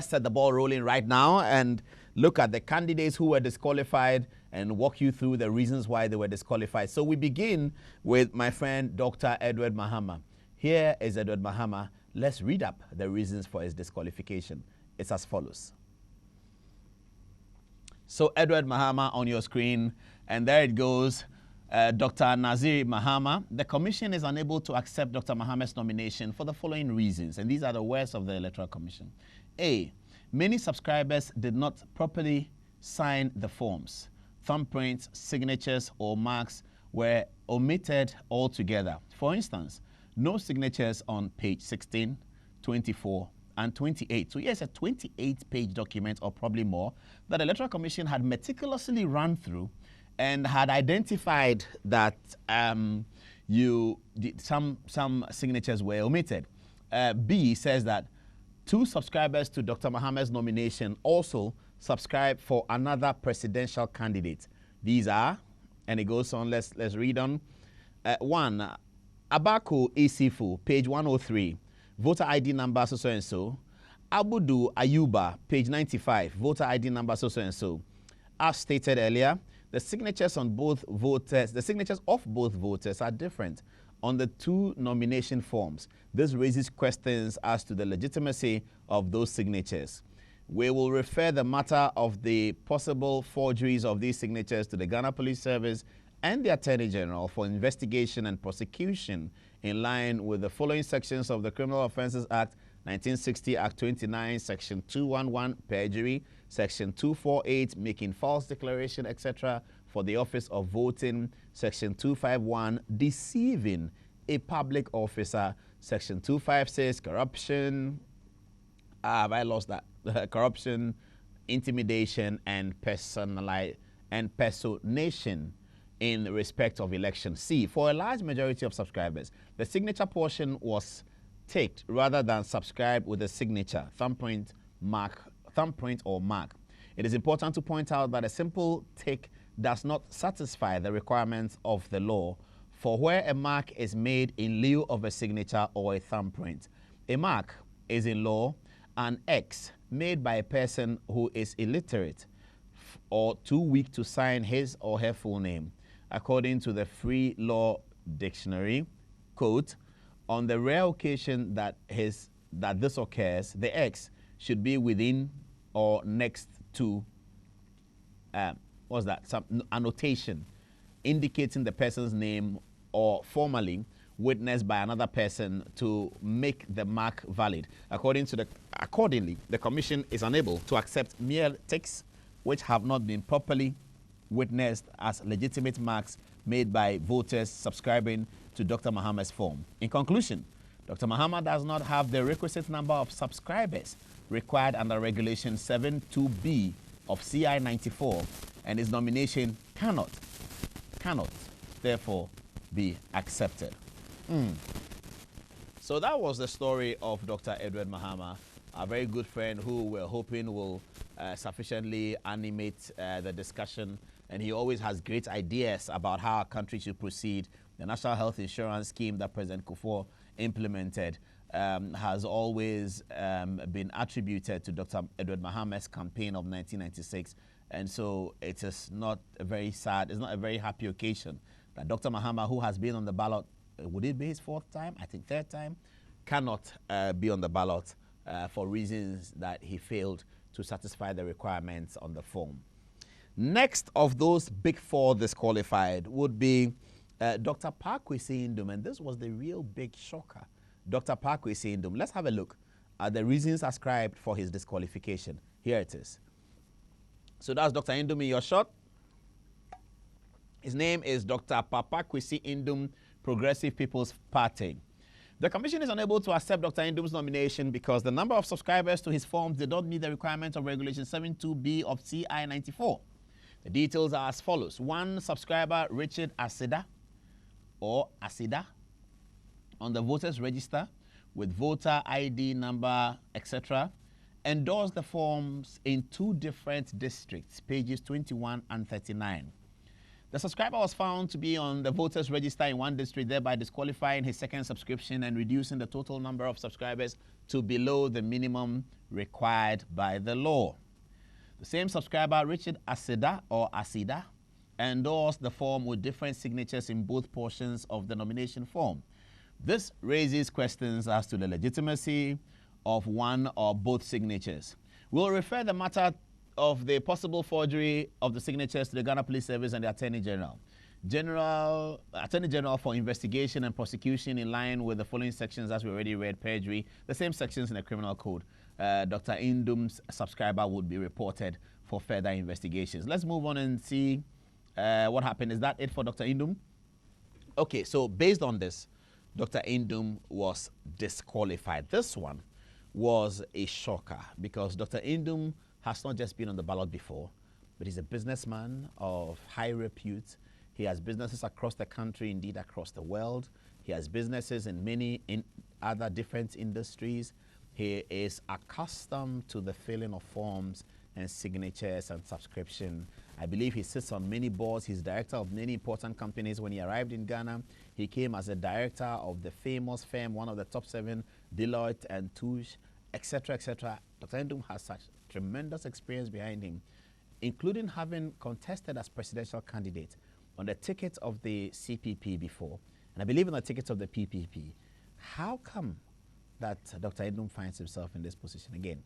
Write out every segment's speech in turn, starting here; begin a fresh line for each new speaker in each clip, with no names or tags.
let's set the ball rolling right now and look at the candidates who were disqualified and walk you through the reasons why they were disqualified. So we begin with my friend, Dr. Edward Mahama. Here is Edward Mahama. Let's read up the reasons for his disqualification. It's as follows. So Edward Mahama on your screen, and there it goes. Dr. Nazir Mahama, the commission is unable to accept Dr. Mahama's nomination for the following reasons, and these are the words of the Electoral Commission. A, many subscribers did not properly sign the forms. Thumbprints, signatures, or marks were omitted altogether. For instance, no signatures on page 16, 24, and 28. So here's a 28-page document, or probably more, that the Electoral Commission had meticulously run through and had identified that some signatures were omitted. B says that 2 subscribers to Dr. Mahama's nomination also subscribed for another presidential candidate. These are, and it goes on, let's read on. 1, Abako Isifu, page 103, voter ID number so-and-so. Abudu Ayuba, page 95, voter ID number so-and-so. As stated earlier, the signatures of both voters are different on the 2 nomination forms. This raises questions as to the legitimacy of those signatures. We will refer the matter of the possible forgeries of these signatures to the Ghana Police Service and the Attorney General for investigation and prosecution in line with the following sections of the Criminal Offences Act 1960, Act 29, Section 211, perjury, Section 248, making false declaration, etc., for the office of voting, Section 251, deceiving a public officer, Section 256, corruption, corruption, intimidation, and personation in respect of election. C, for a large majority of subscribers, the signature portion was ticked rather than subscribed with a signature, thumbprint or mark. It is important to point out that a simple tick does not satisfy the requirements of the law for where a mark is made in lieu of a signature or a thumbprint. A mark is in law an X made by a person who is illiterate or too weak to sign his or her full name. According to the Free Law Dictionary, quote, on the rare occasion that this occurs, the X should be within or next to some annotation indicating the person's name or formally witnessed by another person to make the mark valid. Accordingly, the Commission is unable to accept mere ticks which have not been properly witnessed as legitimate marks made by voters subscribing to Dr. Mahama's form. In conclusion, Dr. Mahama does not have the requisite number of subscribers required under Regulation 72B of CI 94, and his nomination cannot therefore be accepted. So that was the story of Dr. Edward Mahama, a very good friend who we're hoping will sufficiently animate the discussion, and he always has great ideas about how our country should proceed. The National Health Insurance Scheme that President Kufuor implemented has always been attributed to Dr. Edward Mahama's campaign of 1996. And so it is not a very sad, it's not a very happy occasion that Dr. Mahama, who has been on the ballot, would it be his 4th time? I think 3rd time, cannot be on the ballot for reasons that he failed to satisfy the requirements on the form. Next of those big 4 disqualified would be Dr. Pakwesi Indum, and this was the real big shocker. Dr. Pakwesi Indum. Let's have a look at the reasons ascribed for his disqualification. Here it is. So that's Dr. Indum in your shot. His name is Dr. Pakwesi Indum, Progressive People's Party. The Commission is unable to accept Dr. Indum's nomination because the number of subscribers to his forms did not meet the requirements of Regulation 72B of CI 94. The details are as follows. 1 subscriber, Richard Asida, or Asida, on the voters register with voter ID number, etc., endorsed the forms in 2 different districts, pages 21 and 39. The subscriber was found to be on the voters register in one district, thereby disqualifying his second subscription and reducing the total number of subscribers to below the minimum required by the law. The same subscriber, Richard Asida, endorsed the form with different signatures in both portions of the nomination form. This raises questions as to the legitimacy of one or both signatures. We'll refer the matter of the possible forgery of the signatures to the Ghana Police Service and the Attorney General. Attorney General for investigation and prosecution in line with the following sections as we already read: perjury, the same sections in the criminal code. Dr. Indum's subscriber would be reported for further investigations. Let's move on and see what happened. Is that it for Dr. Indum? Okay, so based on this, Dr. Indum was disqualified. This one was a shocker because Dr. Indum has not just been on the ballot before, but he's a businessman of high repute. He has businesses across the country, indeed across the world. He has businesses in many other different industries. He is accustomed to the filling of forms and signatures and subscription. I believe he sits on many boards. He's director of many important companies. When he arrived in Ghana, he came as a director of the famous firm, one of the top 7, Deloitte and Touche, etc., etc. Dr. Indum has such tremendous experience behind him, including having contested as presidential candidate on the ticket of the CPP before, and I believe on the ticket of the PPP. How come that Dr. Indum finds himself in this position again?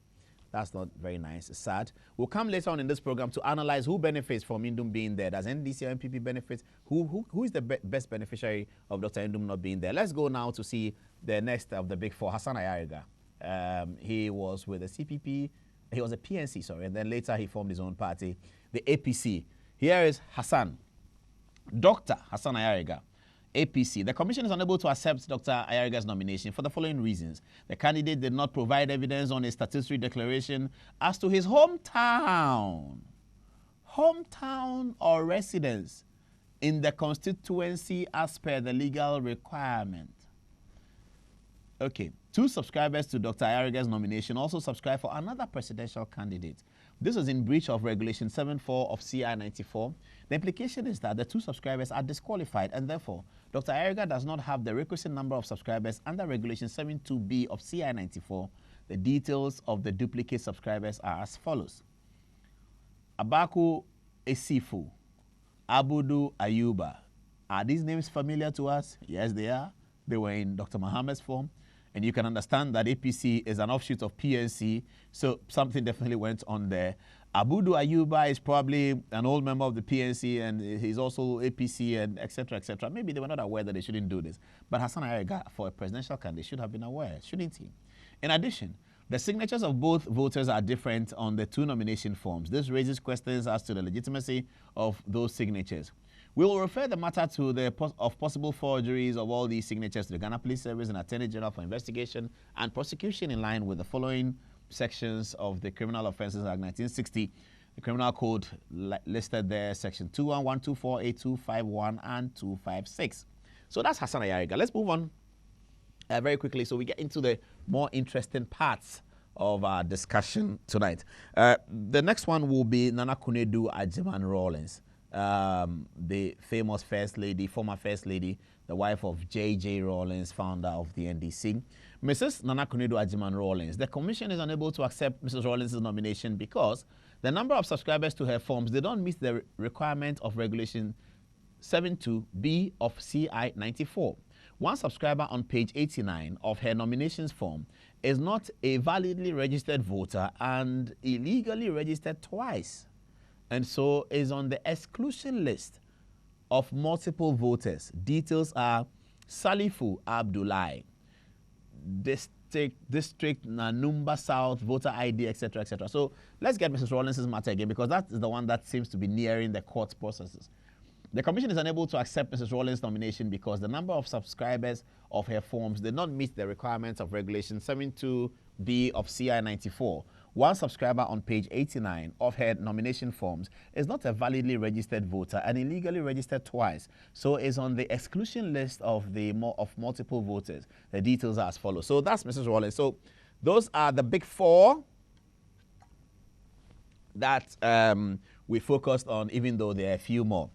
That's not very nice. It's sad. We'll come later on in this program to analyze who benefits from Indum being there. Does NDC or NPP benefit? Who is the best beneficiary of Dr. Indum not being there? Let's go now to see the next of the big four, Hassan Ayariga. He was with the CPP. He was a PNC, sorry, and then later he formed his own party, the APC. Here is Hassan. Dr. Hassan Ayariga, APC. The commission is unable to accept Dr. Ayariga's nomination for the following reasons. The candidate did not provide evidence on a statutory declaration as to his hometown or residence in the constituency as per the legal requirement. Okay, 2 subscribers to Dr. Ayariga's nomination also subscribed for another presidential candidate. This is in breach of Regulation 7.4 of CI 94. The implication is that the 2 subscribers are disqualified, and therefore, Dr. Ayariga does not have the requisite number of subscribers under Regulation 7.2b of CI 94. The details of the duplicate subscribers are as follows. Abaku Esifu, Abudu Ayuba. Are these names familiar to us? Yes, they are. They were in Dr. Mahama's form. And you can understand that APC is an offshoot of PNC, so something definitely went on there. Abudu Ayuba is probably an old member of the PNC, and he's also APC, and etc., etc. Maybe they were not aware that they shouldn't do this. But Hassan Ayariga, for a presidential candidate, should have been aware, shouldn't he? In addition, the signatures of both voters are different on the 2 nomination forms. This raises questions as to the legitimacy of those signatures. We will refer the matter to the possible forgeries of all these signatures to the Ghana Police Service and Attorney General for investigation and prosecution in line with the following sections of the Criminal Offences Act 1960. The Criminal Code listed there, Section 211, 248, 251, and 256. So that's Hassan Ayariga. Let's move on very quickly so we get into the more interesting parts of our discussion tonight. The next one will be Nana Kunedu Ajiman-Rawlings. The famous First Lady, former First Lady, the wife of J.J. Rawlings, founder of the NDC. Mrs. Nana Kunedu Ajiman-Rawlings. The commission is unable to accept Mrs. Rawlings' nomination because the number of subscribers to her forms, they don't meet the requirement of Regulation 72B of CI 94. One subscriber on page 89 of her nominations form is not a validly registered voter and illegally registered twice, and so is on the exclusion list of multiple voters. Details are Salifu Abdullahi, District Nanumba South, voter ID, etc., etc. So let's get Mrs. Rawlings' matter again, because that is the one that seems to be nearing the court processes. The commission is unable to accept Mrs. Rawlings' nomination because the number of subscribers of her forms did not meet the requirements of Regulation 72B of CI 94. One subscriber on page 89 of her nomination forms is not a validly registered voter and illegally registered twice, so is on the exclusion list of multiple voters. The details are as follows. So that's Mrs. Rawlings. So those are the big 4 that we focused on, even though there are a few more.